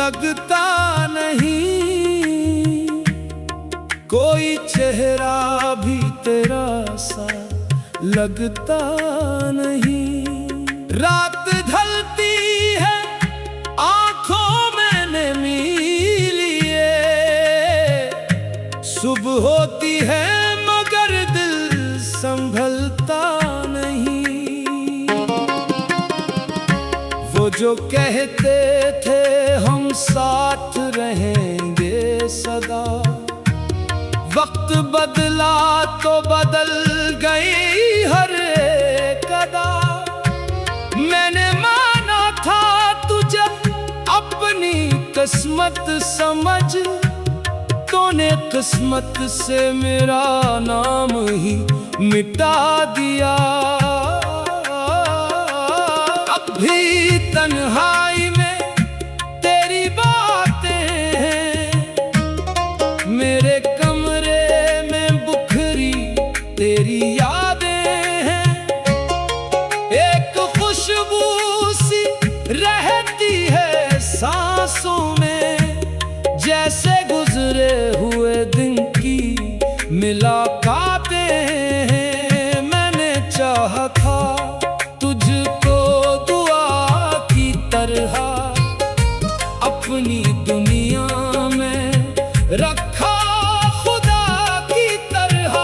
लगता नहीं, कोई चेहरा भी तेरा सा लगता नहीं। रात ढलती है आंखों मैंने मीलिए, सुबह होती है मगर दिल संभलता नहीं। वो जो कहते थे हम साथ रहेंगे सदा, वक्त बदला तो बदल गई हर एक अदा। मैंने माना था तुझे अपनी किस्मत समझ, तूने किस्मत से मेरा नाम ही मिटा दिया। अब भी तन्हाई में तेरी बातें हैं, मेरे कमरे में बुखरी तेरी यादें हैं। एक खुशबू सी रहती है सांसों में, जैसे गुजरे हुए दिन की मुलाकातें हैं। मैंने चाहा था तुझको दुआ की तरह, अपनी दुनिया में रखा खुदा की तरह।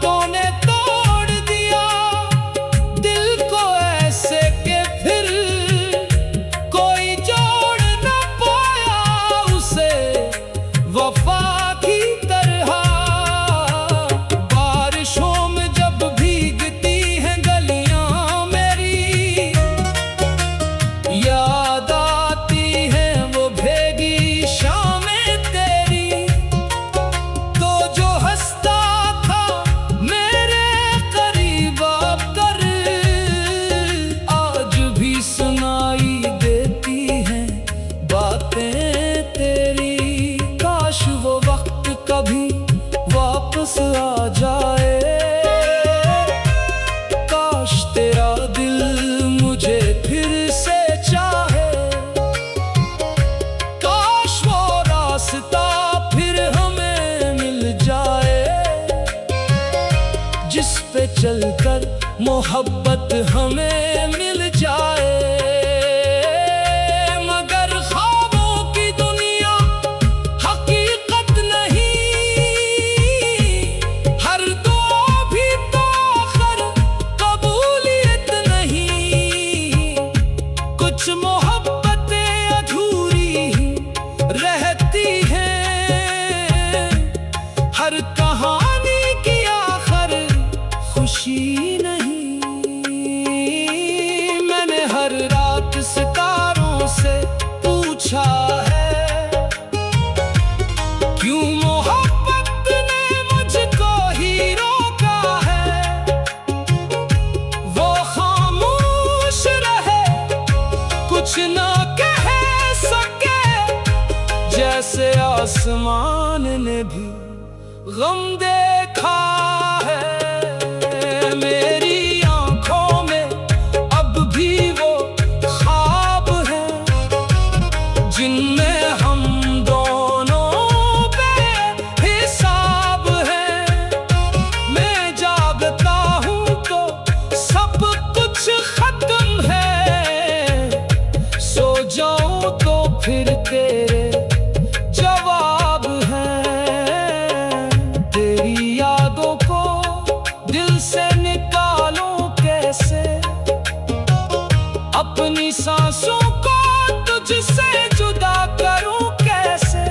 तूने तोड़ दिया दिल को ऐसे कि फिर कोई जोड़ न पाया उसे वफा की तरह। बारिशों में जब भीगती हैं गलियां मेरी, याद आती है वो भीगी शामें तेरी। तो जो हंसता था मेरे करीब आकर, आज भी सुनाई देती हैं बातें तेरी। काश वो वक्त कभी वापस आ जाए, काश तेरा दिल मुझे फिर से चाहे। काश वो रास्ता फिर हमें मिल जाए, जिस पे चलकर मोहब्बत हमें मिल जाए। मगर ख्वाबों की दुनिया हकीकत नहीं, हर दुआ भी तो आखिर कबूलियत नहीं। कुछ मोहब्बतें अधूरी ही रहती हैं, हर कहानी की आखिर खुशी नहीं। मैंने हर रात सितारों से पूछा है, क्यों मोहब्बत ने मुझको ही रोका है। वो खामोश रहे, कुछ ना कह सके, जैसे आसमान ने भी गम देखा है। मेरी आंखों में अब भी वो ख्वाब हैं, जिनमें हम दोनों बेहिसाब हैं। मैं जागता हूँ तो सब कुछ खत्म है, सो जाऊं तो फिर तेरे जवाब हैं। तेरी यादों को दिल से निकालूं कैसे, अपनी सांसों को तुझसे जुदा करूं कैसे।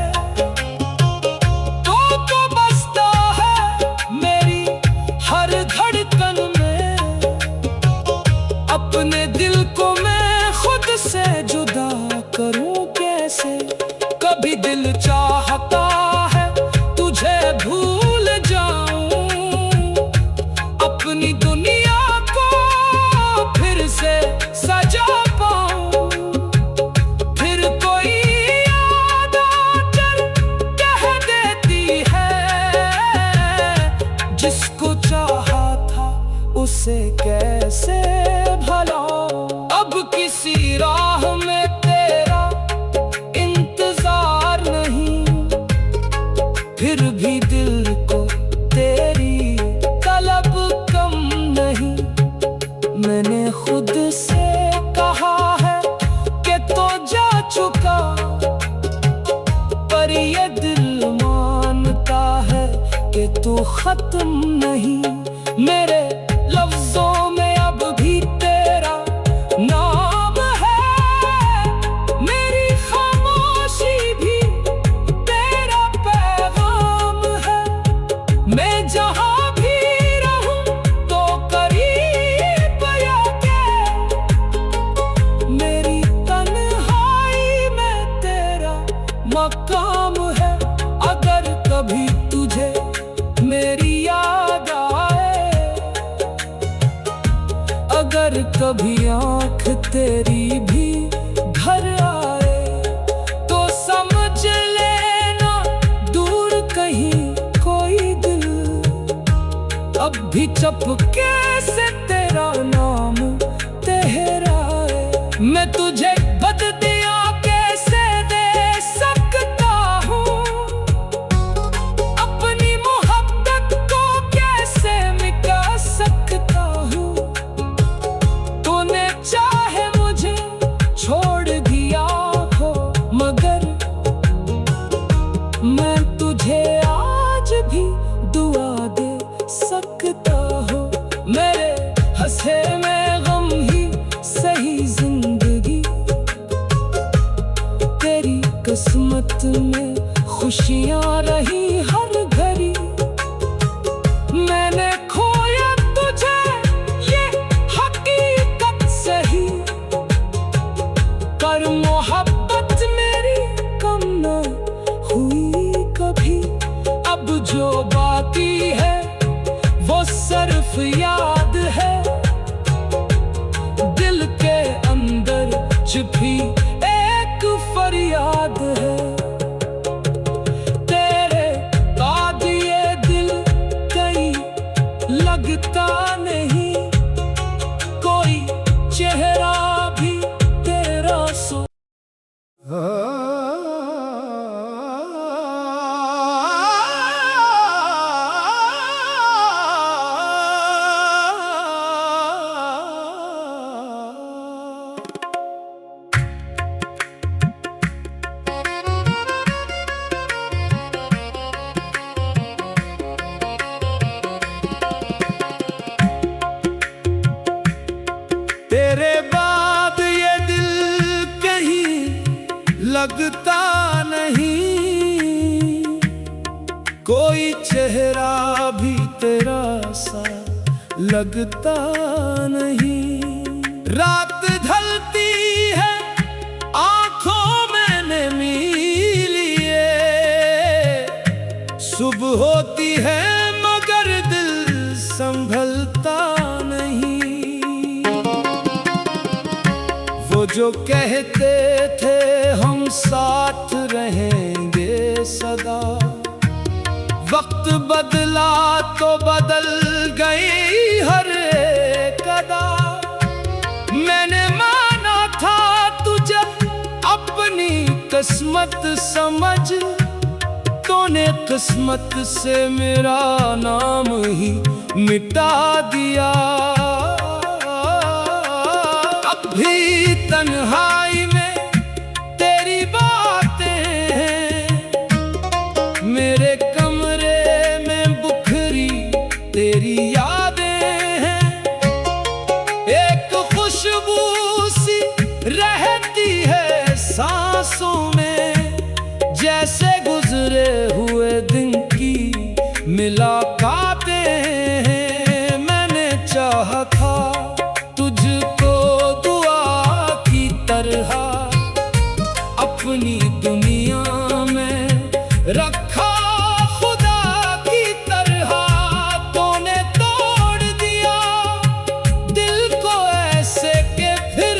तो बसता है मेरी हर धड़कन में, अपने दिल को मैं खुद से जुदा करूं कैसे। कभी दिल चाहता है तुझे भूल जाऊं, अपनी दुनिया को फिर से सजा पाऊं। फिर चुका, पर ये दिल मानता है कि तू खत्म नहीं। मेरे लफ्जों में अब भी तेरा नाम है, मेरी खामोशी भी तेरा पैगाम है। मैं जहां भी रहूं तो करीब आके, मेरी तन्हाई में तेरा मकाम है। अगर कभी तुझे मेरी याद आए, अगर कभी आंख तेरी भी घर आए, तो समझ लेना दूर कहीं कोई दिल अब भी चुपके से तेरा नाम तेहराए। मैं तुझे बददियां कैसे दे सकता हूँ, अपनी मोहब्बत को कैसे मिटा सकता हूँ। तूने चाहे मुझे छोड़ दिया हो, मगर मैं तुझे आज भी दुआ दे सकता हूँ। मेरे हंसे में गम ही सही जिंदगी, तेरी किस्मत में खुशियाँ रही हर घड़ी। मैंने खोया तुझे ये हकीकत सही, पर मोहब्बत मेरी कम न हुई कभी। अब जो बाकी है वो सिर्फ याद है, दिल के अंदर छिपी एक फरियाद है। तेरे बाद ये दिल कहीं लगता नहीं, कोई चेहरा भी तेरा सो तेरे बाद ये दिल कहीं लगता नहीं, कोई चेहरा भी तेरा सा लगता नहीं। रात ढलती है आंखों मैंने मीलिए, सुबह होती है मगर दिल संभलता नहीं। वो जो कहते थे हम साथ रहेंगे सदा, वक्त बदला तो बदल गई हर एक अदा। मैंने माना था तुझे अपनी किस्मत समझ, तूने किस्मत से मेरा नाम ही मिटा दिया। अब भी तन्हाई में तेरी बातें हैं, मेरे कमरे में बुखरी तेरी यादें हैं। एक खुशबू सी रहती है सांसों में, जैसे गुजरे हुए दिन की मुलाकातें हैं। मैंने चाहा था तुझको दुआ की तरह अपनी दुनिया में रखा, खुदा की तरह तूने तोड़ दिया दिल को ऐसे के फिर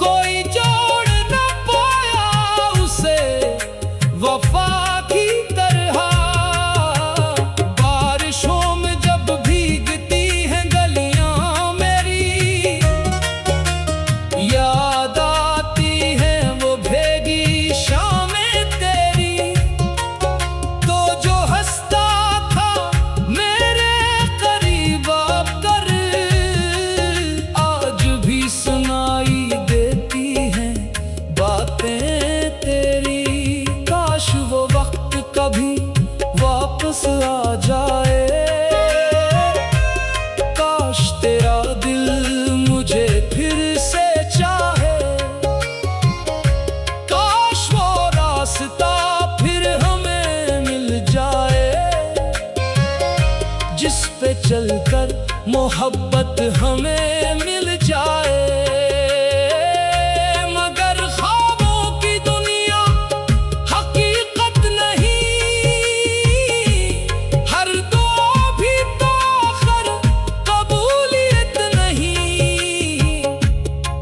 कोई जोड़ न पाया उसे वफा की तरह। बारिशों में जब भीगती हैं गलियां मेरी, याद आती है वो भीगी शामें तेरी। वापस आ जाए। काश तेरा दिल मुझे फिर से चाहे, काश वो रास्ता फिर हमें मिल जाए, जिस पे चलकर मोहब्बत हमें मिल जाए। मगर ख्वाबों की दुनिया हकीकत नहीं, हर दुआ भी तो आखिर कबूलियत नहीं।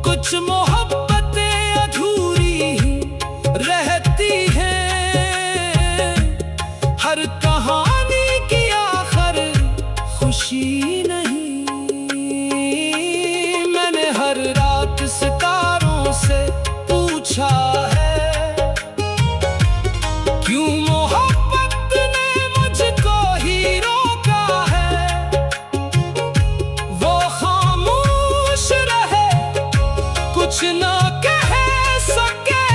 कुछ मोहब्बतें अधूरी ही रहती हैं, हर कहानी की आखिर खुशी नहीं। मैंने हर रात सितारों से पूछा है, क्यों मोहब्बत ने मुझको ही रोका है। वो खामोश रहे, कुछ ना कह सके,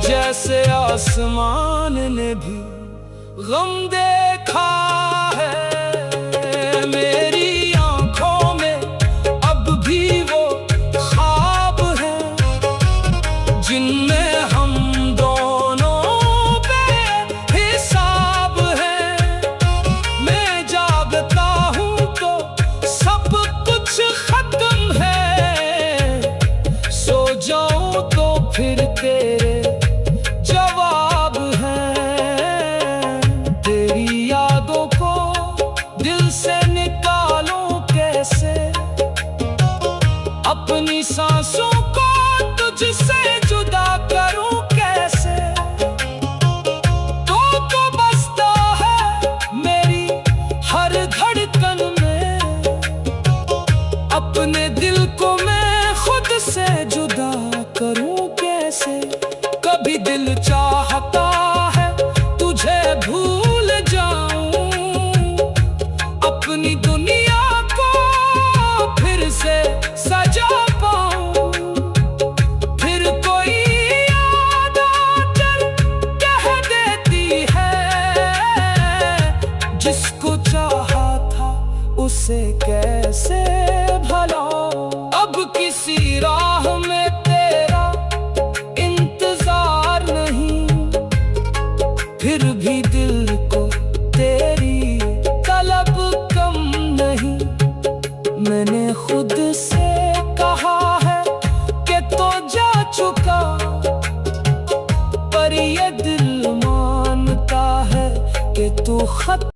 जैसे आसमान ने भी गम देखा है। मेरी आंखों में अब भी वो ख्वाब है, जिनमें हम दोनों बेहिसाब है। मैं जागता हूँ तो सब कुछ खत्म है, सो जाऊं तो फिर तेरे जवाब हैं। तेरी यादों को दिल से निकालूं कैसे, अपनी सांसों को तुझसे जुदा करूं कैसे। तो बसता है मेरी हर धड़कन में, अपने दिल को मैं खुद से जुदा करूं कैसे। कभी दिल चाहता है तुझे भूल जाऊं, अपनी दुनिया को फिर से सजा पाऊं। फिर कोई याद आकर कह देती है, जिसको चाहा था उसे कैसे भुलाऊं। अब किसी राह में तेरा इंतजार नहीं, फिर भी दिल को तेरी तलब कम नहीं। मैंने खुद से कहा है कि तो जा चुका, पर ये दिल मानता है कि तू खत्म